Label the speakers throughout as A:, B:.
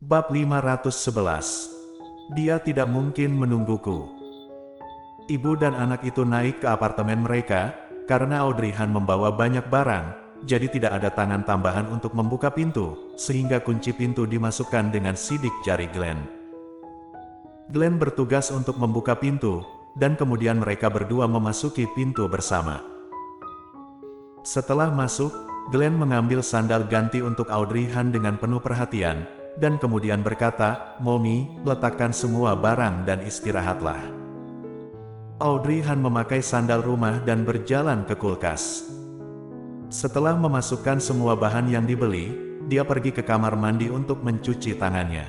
A: Bab 511. Dia tidak mungkin menungguku. Ibu dan anak itu naik ke apartemen mereka, karena Audrey Han membawa banyak barang, jadi tidak ada tangan tambahan untuk membuka pintu, sehingga kunci pintu dimasukkan dengan sidik jari Glenn. Glenn bertugas untuk membuka pintu, dan kemudian mereka berdua memasuki pintu bersama. Setelah masuk, Glenn mengambil sandal ganti untuk Audrey Han dengan penuh perhatian, dan kemudian berkata, "Mommy, letakkan semua barang dan istirahatlah." Audrey Han memakai sandal rumah dan berjalan ke kulkas. Setelah memasukkan semua bahan yang dibeli, dia pergi ke kamar mandi untuk mencuci tangannya.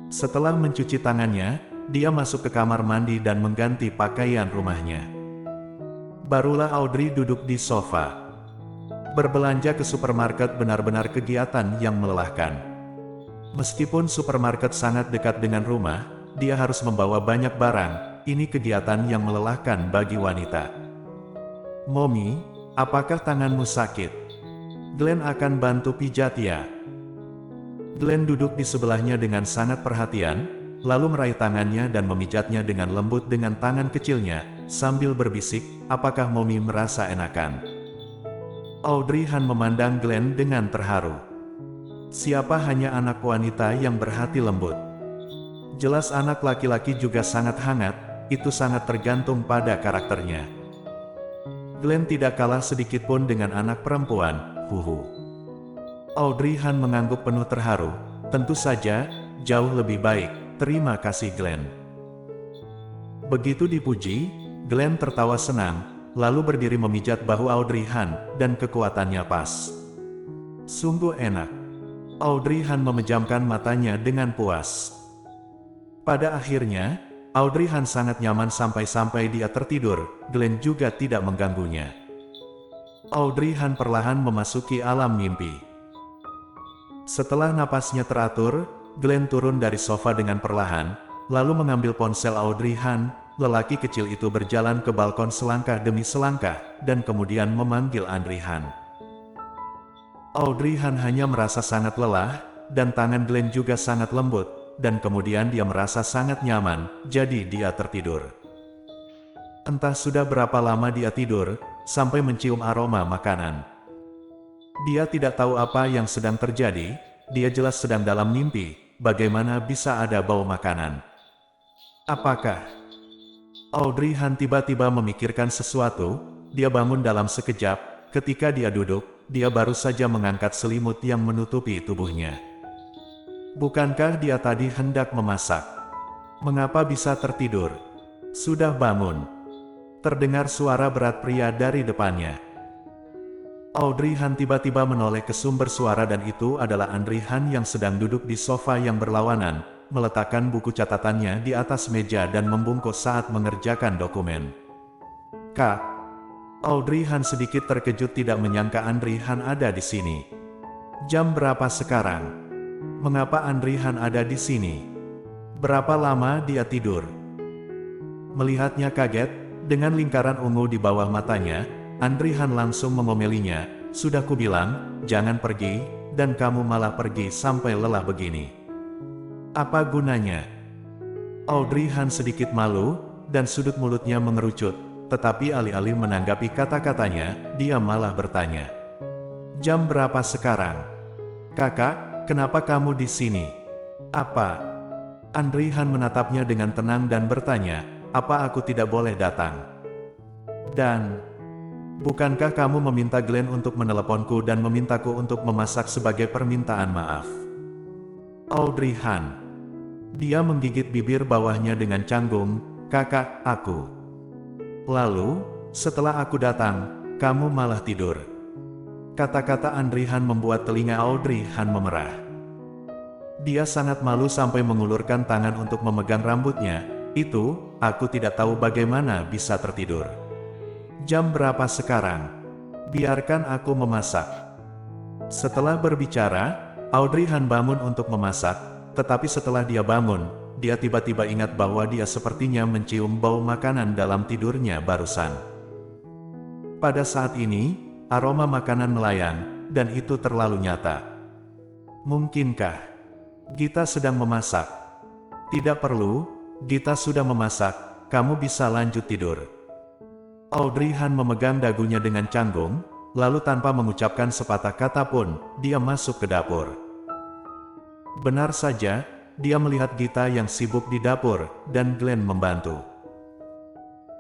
A: Setelah mencuci tangannya, dia masuk ke kamar mandi dan mengganti pakaian rumahnya. Barulah Audrey duduk di sofa. Berbelanja ke supermarket benar-benar kegiatan yang melelahkan. Meskipun supermarket sangat dekat dengan rumah, dia harus membawa banyak barang. Ini kegiatan yang melelahkan bagi wanita. "Mommy, apakah tanganmu sakit? Glenn akan bantu pijat ya." Glenn duduk di sebelahnya dengan sangat perhatian, lalu meraih tangannya dan memijatnya dengan lembut dengan tangan kecilnya, sambil berbisik, "Apakah Mommy merasa enakan?" Audrey Han memandang Glenn dengan terharu. Siapa hanya anak wanita yang berhati lembut? Jelas anak laki-laki juga sangat hangat, itu sangat tergantung pada karakternya. Glenn tidak kalah sedikitpun dengan anak perempuan, huhu. Audrey Han mengangguk penuh terharu. "Tentu saja, jauh lebih baik, terima kasih Glenn." Begitu dipuji, Glenn tertawa senang, lalu berdiri memijat bahu Audrey Han, dan kekuatannya pas. Sungguh enak. Audrey Han memejamkan matanya dengan puas. Pada akhirnya, Audrey Han sangat nyaman sampai-sampai dia tertidur. Glenn juga tidak mengganggunya. Audrey Han perlahan memasuki alam mimpi. Setelah napasnya teratur, Glenn turun dari sofa dengan perlahan, lalu mengambil ponsel Audrey Han. Lelaki kecil itu berjalan ke balkon selangkah demi selangkah, dan kemudian memanggil Audrey Han. Audrey Han hanya merasa sangat lelah, dan tangan Glenn juga sangat lembut, dan kemudian dia merasa sangat nyaman, jadi dia tertidur. Entah sudah berapa lama dia tidur, sampai mencium aroma makanan. Dia tidak tahu apa yang sedang terjadi, dia jelas sedang dalam mimpi, bagaimana bisa ada bau makanan. Apakah? Audrey Han tiba-tiba memikirkan sesuatu, dia bangun dalam sekejap. Ketika dia duduk, dia baru saja mengangkat selimut yang menutupi tubuhnya. Bukankah dia tadi hendak memasak? Mengapa bisa tertidur? Sudah bangun. Terdengar suara berat pria dari depannya. Audrey Han tiba-tiba menoleh ke sumber suara dan itu adalah Audrey Han yang sedang duduk di sofa yang berlawanan, meletakkan buku catatannya di atas meja dan membungkuk saat mengerjakan dokumen. "Kak." Audrey Han sedikit terkejut tidak menyangka Audrey Han ada di sini. "Jam berapa sekarang? Mengapa Audrey Han ada di sini? Berapa lama dia tidur?" Melihatnya kaget, dengan lingkaran ungu di bawah matanya, Audrey Han langsung memomelinya, "Sudah kubilang, jangan pergi, dan kamu malah pergi sampai lelah begini. Apa gunanya?" Audrey Han sedikit malu, dan sudut mulutnya mengerucut. Tetapi alih-alih menanggapi kata-katanya, dia malah bertanya, "Jam berapa sekarang? Kakak, kenapa kamu di sini? Apa?" Audrey Han menatapnya dengan tenang dan bertanya, "Apa aku tidak boleh datang? Dan, bukankah kamu meminta Glenn untuk meneleponku dan memintaku untuk memasak sebagai permintaan maaf?" Audrey Han. Dia menggigit bibir bawahnya dengan canggung, "Kakak, aku. Lalu, setelah aku datang, kamu malah tidur." Kata-kata Audrey Han membuat telinga Audrey Han memerah. Dia sangat malu sampai mengulurkan tangan untuk memegang rambutnya. "Itu, aku tidak tahu bagaimana bisa tertidur. Jam berapa sekarang? Biarkan aku memasak." Setelah berbicara, Audrey Han bangun untuk memasak, tetapi setelah dia bangun, dia tiba-tiba ingat bahwa dia sepertinya mencium bau makanan dalam tidurnya barusan. Pada saat ini, aroma makanan melayang, dan itu terlalu nyata. Mungkinkah Gita sedang memasak. Tidak perlu, Gita sudah memasak, kamu bisa lanjut tidur. Audrey Han memegang dagunya dengan canggung, lalu tanpa mengucapkan sepatah kata pun, dia masuk ke dapur. Benar saja, dia melihat Gita yang sibuk di dapur, dan Glenn membantu.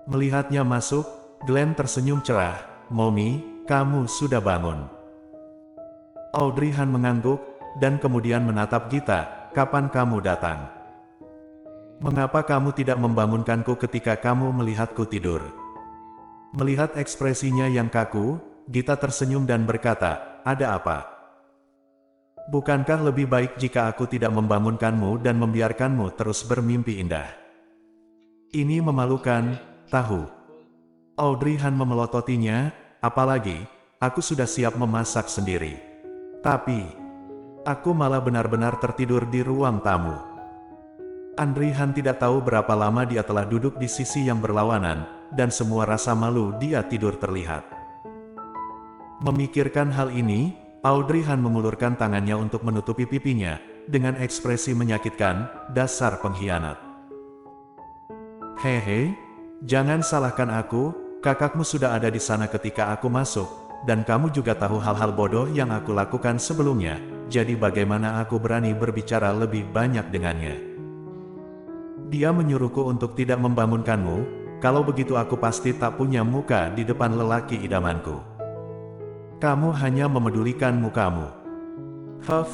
A: Melihatnya masuk, Glenn tersenyum cerah, "Mommy, kamu sudah bangun." Audrey Han mengangguk, dan kemudian menatap Gita, "Kapan kamu datang? Mengapa kamu tidak membangunkanku ketika kamu melihatku tidur?" Melihat ekspresinya yang kaku, Gita tersenyum dan berkata, "Ada apa? Bukankah lebih baik jika aku tidak membangunkanmu dan membiarkanmu terus bermimpi indah? Ini memalukan, tahu." Audrey Han memelototinya, "Apalagi, aku sudah siap memasak sendiri. Tapi, aku malah benar-benar tertidur di ruang tamu." Audrey Han tidak tahu berapa lama dia telah duduk di sisi yang berlawanan, dan semua rasa malu dia tidur terlihat. Memikirkan hal ini, Audrey Han mengulurkan tangannya untuk menutupi pipinya, dengan ekspresi menyakitkan, "Dasar pengkhianat. Hehe, jangan salahkan aku, kakakmu sudah ada di sana ketika aku masuk, dan kamu juga tahu hal-hal bodoh yang aku lakukan sebelumnya, jadi bagaimana aku berani berbicara lebih banyak dengannya? Dia menyuruhku untuk tidak membangunkanmu, kalau begitu aku pasti tak punya muka di depan lelaki idamanku. Kamu hanya memedulikan mukamu. Huff,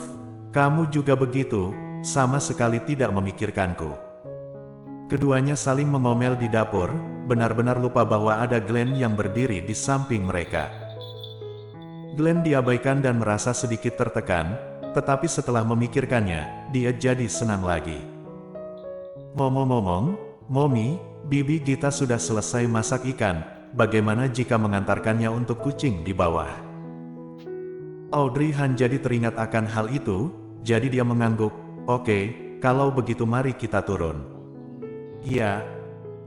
A: kamu juga begitu, sama sekali tidak memikirkanku." Keduanya saling mengomel di dapur, benar-benar lupa bahwa ada Glenn yang berdiri di samping mereka. Glenn diabaikan dan merasa sedikit tertekan, tetapi setelah memikirkannya, dia jadi senang lagi. "Ngomong-ngomong, Mommy, Bibi Gita sudah selesai masak ikan, bagaimana jika mengantarkannya untuk kucing di bawah?" Audrey Han jadi teringat akan hal itu, jadi dia mengangguk, "Oke, kalau begitu mari kita turun." "Ya."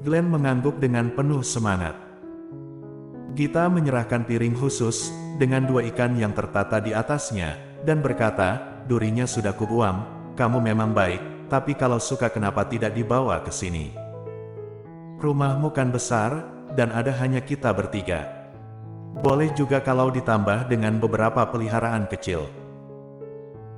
A: Glenn mengangguk dengan penuh semangat. Gita menyerahkan piring khusus, dengan 2 ikan yang tertata di atasnya, dan berkata, "Durinya sudah kubuang, kamu memang baik, tapi kalau suka kenapa tidak dibawa ke sini? Rumahmu kan besar, dan ada hanya kita bertiga. Boleh juga kalau ditambah dengan beberapa peliharaan kecil."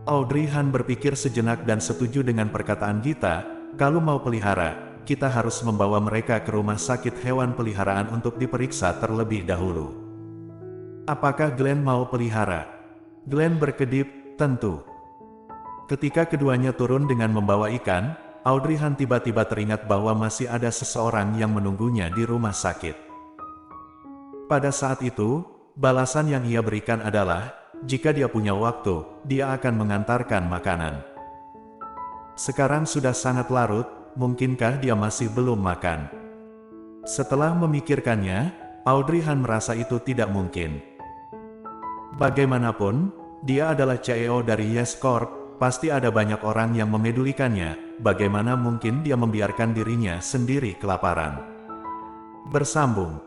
A: Audrey Han berpikir sejenak dan setuju dengan perkataan Gita, "Kalau mau pelihara, kita harus membawa mereka ke rumah sakit hewan peliharaan untuk diperiksa terlebih dahulu." "Apakah Glenn mau pelihara?" Glenn berkedip, "Tentu." Ketika keduanya turun dengan membawa ikan, Audrey Han tiba-tiba teringat bahwa masih ada seseorang yang menunggunya di rumah sakit. Pada saat itu, balasan yang ia berikan adalah, jika dia punya waktu, dia akan mengantarkan makanan. Sekarang sudah sangat larut, mungkinkah dia masih belum makan? Setelah memikirkannya, Audrey Han merasa itu tidak mungkin. Bagaimanapun, dia adalah CEO dari Yes Corp, pasti ada banyak orang yang memedulikannya, bagaimana mungkin dia membiarkan dirinya sendiri kelaparan? Bersambung.